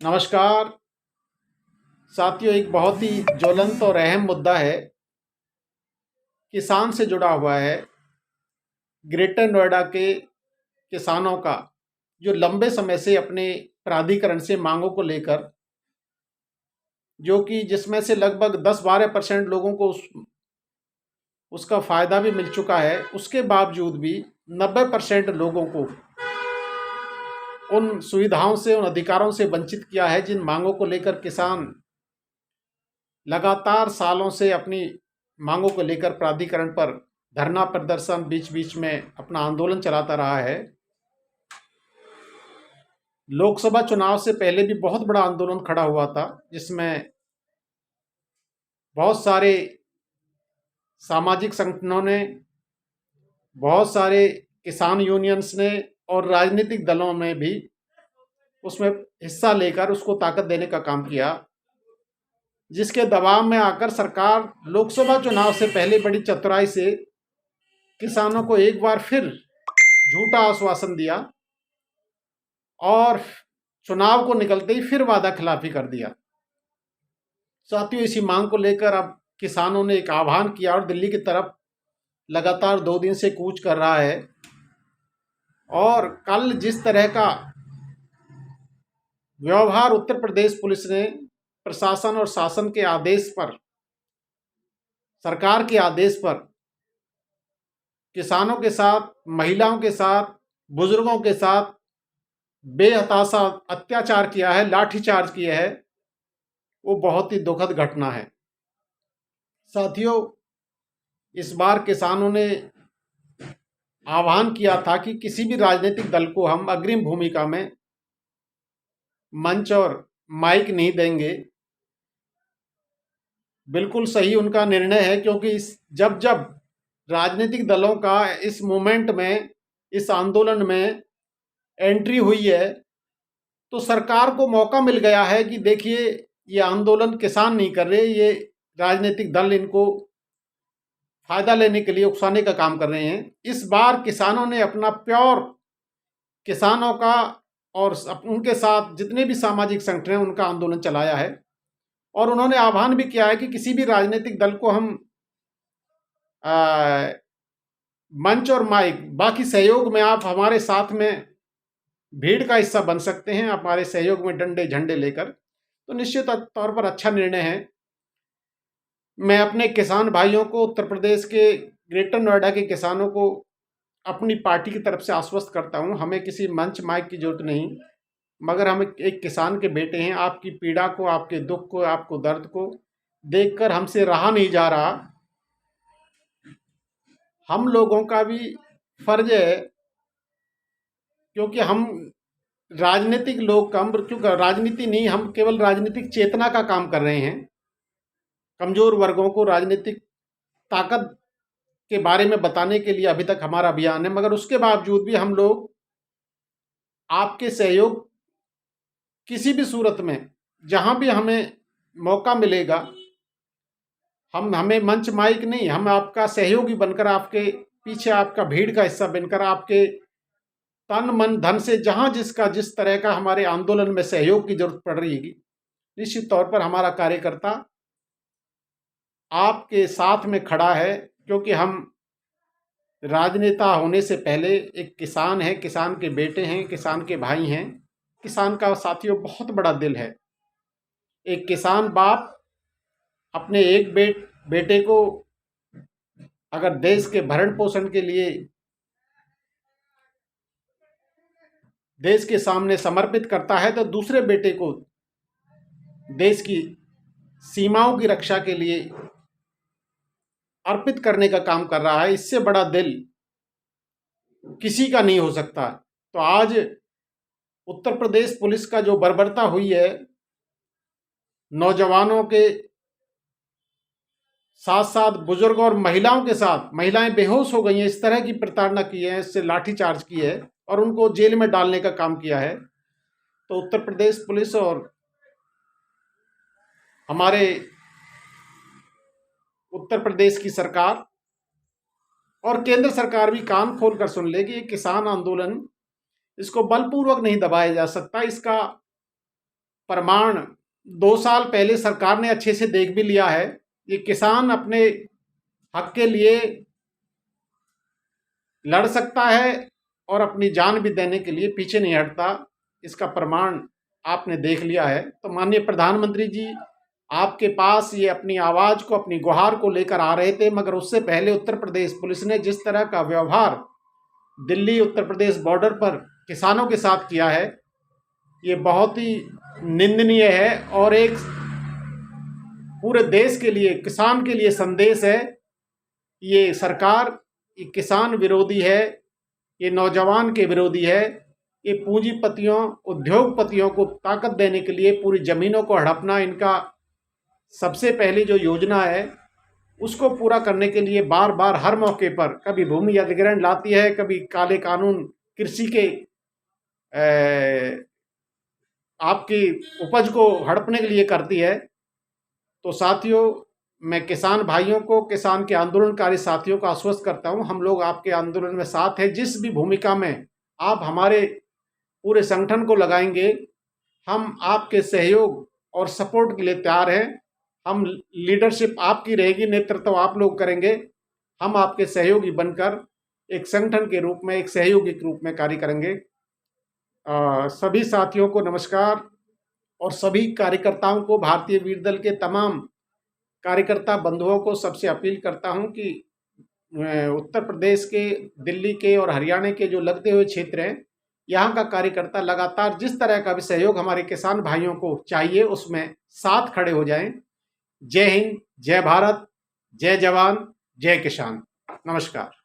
नमस्कार साथियों। एक बहुत ही ज्वलंत और अहम मुद्दा है, किसान से जुड़ा हुआ है। ग्रेटर नोएडा के किसानों का जो लंबे समय से अपने प्राधिकरण से मांगों को लेकर, जो कि जिसमें से लगभग 10-12% लोगों को उसका फ़ायदा भी मिल चुका है, उसके बावजूद भी 90% लोगों को उन सुविधाओं से, उन अधिकारों से वंचित किया है जिन मांगों को लेकर किसान लगातार सालों से अपनी मांगों को लेकर प्राधिकरण पर धरना प्रदर्शन, बीच बीच में अपना आंदोलन चलाता रहा है। लोकसभा चुनाव से पहले भी बहुत बड़ा आंदोलन खड़ा हुआ था, जिसमें बहुत सारे सामाजिक संगठनों ने, बहुत सारे किसान यूनियंस ने और राजनीतिक दलों ने भी उसमें हिस्सा लेकर उसको ताकत देने का काम किया, जिसके दबाव में आकर सरकार लोकसभा चुनाव से पहले बड़ी चतुराई से किसानों को एक बार फिर झूठा आश्वासन दिया और चुनाव को निकलते ही फिर वादा खिलाफी कर दिया। साथियों, इसी मांग को लेकर अब किसानों ने एक आह्वान किया और दिल्ली की तरफ लगातार 2 दिन से कूच कर रहा है। और कल जिस तरह का व्यवहार उत्तर प्रदेश पुलिस ने प्रशासन और शासन के आदेश पर, सरकार के आदेश पर किसानों के साथ, महिलाओं के साथ, बुजुर्गों के साथ बेहताशा अत्याचार किया है, लाठीचार्ज किया है, वो बहुत ही दुखद घटना है। साथियों, इस बार किसानों ने आह्वान किया था कि किसी भी राजनीतिक दल को हम अग्रिम भूमिका में मंच और माइक नहीं देंगे। बिल्कुल सही उनका निर्णय है, क्योंकि जब जब राजनीतिक दलों का इस मूवमेंट में, इस आंदोलन में एंट्री हुई है, तो सरकार को मौका मिल गया है कि देखिए, ये आंदोलन किसान नहीं कर रहे, ये राजनीतिक दल इनको फायदा लेने के लिए उकसाने का काम कर रहे हैं। इस बार किसानों ने अपना प्योर किसानों का और उनके साथ जितने भी सामाजिक संगठन हैं उनका आंदोलन चलाया है। और उन्होंने आह्वान भी किया है कि किसी भी राजनीतिक दल को हम मंच और माइक, बाकी सहयोग में आप हमारे साथ में भीड़ का हिस्सा बन सकते हैं, हमारे सहयोग में डंडे झंडे लेकर। तो निश्चित तौर पर अच्छा निर्णय है। मैं अपने किसान भाइयों को, उत्तर प्रदेश के ग्रेटर नोएडा के किसानों को अपनी पार्टी की तरफ से आश्वस्त करता हूं, हमें किसी मंच माइक की जरूरत नहीं, मगर हम एक किसान के बेटे हैं। आपकी पीड़ा को, आपके दुख को, आपको दर्द को देखकर हमसे रहा नहीं जा रहा। हम लोगों का भी फर्ज है, क्योंकि हम राजनीतिक लोग कम, क्योंकि राजनीति नहीं, हम केवल राजनीतिक चेतना का काम कर रहे हैं। कमजोर वर्गों को राजनीतिक ताकत के बारे में बताने के लिए अभी तक हमारा अभियान है, मगर उसके बावजूद भी हम लोग आपके सहयोग किसी भी सूरत में, जहां भी हमें मौका मिलेगा, हमें मंच माइक नहीं, हम आपका सहयोगी बनकर, आपके पीछे, आपका भीड़ का हिस्सा बनकर, आपके तन मन धन से जहां जिसका जिस तरह का हमारे आंदोलन में सहयोग की जरूरत पड़ रही है, निश्चित तौर पर हमारा कार्यकर्ता आपके साथ में खड़ा है। क्योंकि हम राजनेता होने से पहले एक किसान है, किसान के बेटे हैं, किसान के भाई हैं। किसान का साथियों बहुत बड़ा दिल है। एक किसान बाप अपने एक बेटे को अगर देश के भरण पोषण के लिए देश के सामने समर्पित करता है, तो दूसरे बेटे को देश की सीमाओं की रक्षा के लिए अर्पित करने का काम कर रहा है। इससे बड़ा दिल किसी का नहीं हो सकता। तो आज उत्तर प्रदेश पुलिस का जो बर्बरता हुई है, नौजवानों के साथ साथ बुजुर्गों और महिलाओं के साथ, महिलाएं बेहोश हो गई हैं, इस तरह की प्रताड़ना की है, इससे लाठीचार्ज की है और उनको जेल में डालने का काम किया है। तो उत्तर प्रदेश पुलिस और हमारे उत्तर प्रदेश की सरकार और केंद्र सरकार भी कान खोलकर सुन ले कि ये किसान आंदोलन, इसको बलपूर्वक नहीं दबाया जा सकता। इसका प्रमाण 2 साल पहले सरकार ने अच्छे से देख भी लिया है। ये किसान अपने हक के लिए लड़ सकता है और अपनी जान भी देने के लिए पीछे नहीं हटता, इसका प्रमाण आपने देख लिया है। तो माननीय प्रधानमंत्री जी, आपके पास ये अपनी आवाज़ को, अपनी गुहार को लेकर आ रहे थे, मगर उससे पहले उत्तर प्रदेश पुलिस ने जिस तरह का व्यवहार दिल्ली उत्तर प्रदेश बॉर्डर पर किसानों के साथ किया है, ये बहुत ही निंदनीय है और एक पूरे देश के लिए, किसान के लिए संदेश है। ये सरकार, ये किसान विरोधी है, ये नौजवान के विरोधी है, ये पूंजीपतियों, उद्योगपतियों को ताकत देने के लिए पूरी ज़मीनों को हड़पना इनका सबसे पहली जो योजना है, उसको पूरा करने के लिए बार बार हर मौके पर कभी भूमि अधिग्रहण लाती है, कभी काले कानून कृषि के आपकी उपज को हड़पने के लिए करती है। तो साथियों, मैं किसान भाइयों को, किसान के आंदोलनकारी साथियों को आश्वस्त करता हूं, हम लोग आपके आंदोलन में साथ हैं। जिस भी भूमिका में आप हमारे पूरे संगठन को लगाएंगे, हम आपके सहयोग और सपोर्ट के लिए तैयार हैं। हम लीडरशिप आपकी रहेगी, नेतृत्व आप लोग करेंगे। हम आपके सहयोगी बनकर एक संगठन के रूप में, एक सहयोगी के रूप में कार्य करेंगे। सभी साथियों को नमस्कार और सभी कार्यकर्ताओं को, भारतीय वीर दल के तमाम कार्यकर्ता बंधुओं को सबसे अपील करता हूं कि उत्तर प्रदेश के, दिल्ली के और हरियाणा के जो लगते हुए क्षेत्र हैं, यहाँ का कार्यकर्ता लगातार जिस तरह का भी सहयोग हमारे किसान भाइयों को चाहिए, उसमें साथ खड़े हो जाएं। जय हिंद, जय भारत, जय जवान, जय किसान। नमस्कार।